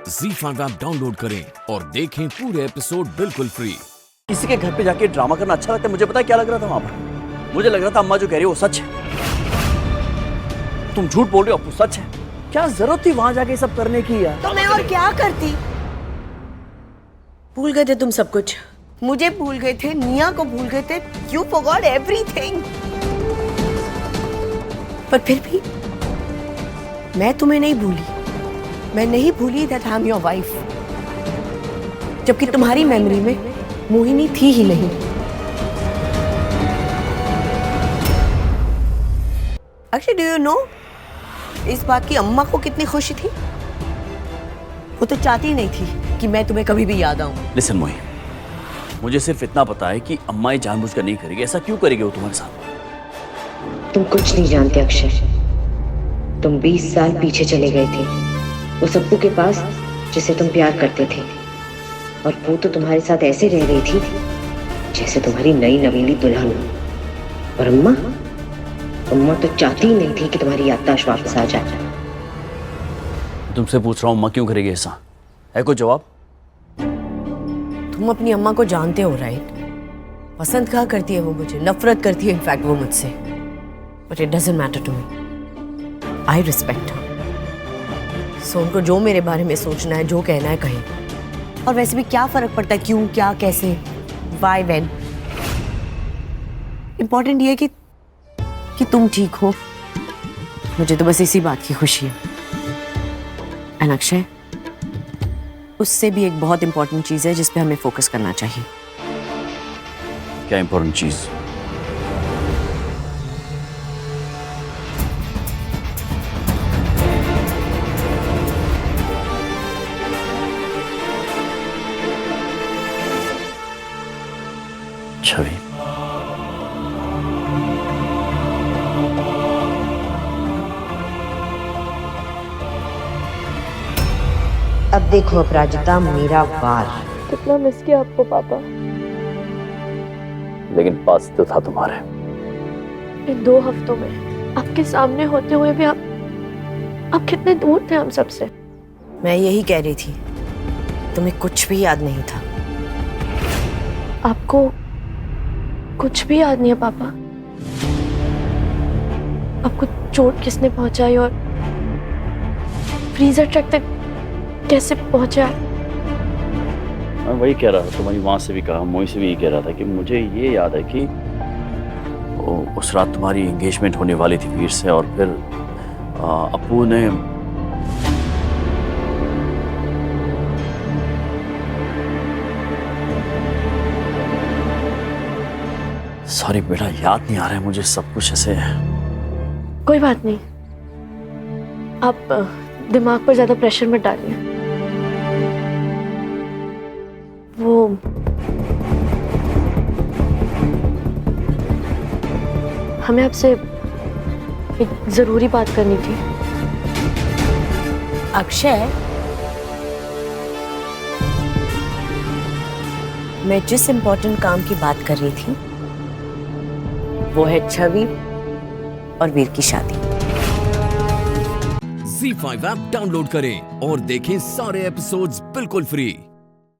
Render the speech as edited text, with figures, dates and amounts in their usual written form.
ZEE5 app download करें और देखें पूरे एपिसोड बिल्कुल फ्री। किसी के घर पे जाके ड्रामा करना अच्छा लगता है। मुझे पता है क्या लग रहा था वहां पर। मुझे लग रहा था अम्मा जो कह रही है वो सच है। तुम झूठ बोल रहे हो, सच है। क्या जरूरत थी वहां जाके सब करने की यार? तो मैं और क्या करती? भूल गए थे तुम सब कुछ। मुझे भूल गए थे, निया को भूल गए थे। You forgot everything. पर फिर भी मैं तुम्हें नहीं भूली। मैं नहीं भूली that I'm your wife. जबकि तुम्हारी मेमोरी में मोहिनी थी ही नहीं। Actually, do you know इस बात की अम्मा को कितनी खुशी थी? वो तो चाहती नहीं थी कि मैं तुम्हें कभी भी याद आऊं। लिसन मोही, मुझे सिर्फ इतना पता है कि अम्मा ये जानबूझकर नहीं करेगी। ऐसा क्यों करेगी वो तुम्हारे साथ? तुम कुछ नहीं जानते अक्षय। तुम 20 साल पीछे चले गए थे उस अब्बू के पास जिसे तुम प्यार करते थे, और वो तो तुम्हारे साथ ऐसे रह रही थी जैसे तुम्हारी नई नवेली दुल्हन। और अम्मा तो चाहती ही नहीं थी कि तुम्हारी याददाश्त वापस आ जाए। तुमसे पूछ रहा हूँ, अम्मा क्यों करेगी ऐसा? है कोई जवाब? तुम अपनी अम्मा को जानते हो राइट? पसंद कहाँ करती है वो मुझे, नफरत करती है इनफैक्ट वो मुझसे। But it doesn't matter to me. I respect her. So उनको जो मेरे बारे में सोचना है, जो कहना है कहे। और वैसे भी क्या फर्क पड़ता है क्यों, क्या, कैसे, व्हाई, व्हेन। इम्पोर्टेंट ये है कि तुम ठीक हो। मुझे तो बस इसी बात की खुशी है। एंड अक्षय, उससे भी एक बहुत इंपॉर्टेंट चीज है जिस पे हमें फोकस करना चाहिए। क्या इंपॉर्टेंट चीज? छवि, अब देखो अपराजिता, मेरा वार। कितना मिस किया आपको पापा। लेकिन पास तो था तुम्हारे। इन 2 हफ्तों में आपके सामने होते हुए भी आप कितने दूर थे हम सबसे। मैं यही कह रही थी, तुम्हें कुछ भी याद नहीं था। आपको कुछ भी याद नहीं है पापा? आपको चोट किसने पहुंचाई और फ्रीजर ट्रक तक कैसे पहुंचा? मैं वही कह रहा था, तुम्हारी माँ से भी कहा, मोही से भी यही कह रहा था कि मुझे ये याद है कि उस रात तुम्हारी एंगेजमेंट होने वाली थी वीर से, और फिर अप्पू ने सॉरी बेटा, याद नहीं आ रहा है मुझे सब कुछ ऐसे। कोई बात नहीं, आप दिमाग पर ज्यादा प्रेशर मत डालिए। वो हमें आपसे एक जरूरी बात करनी थी। अक्षय, मैं जिस इम्पोर्टेंट काम की बात कर रही थी वो है छवि और वीर की शादी। ZEE5 ऐप डाउनलोड करें और देखें सारे एपिसोड्स बिल्कुल फ्री।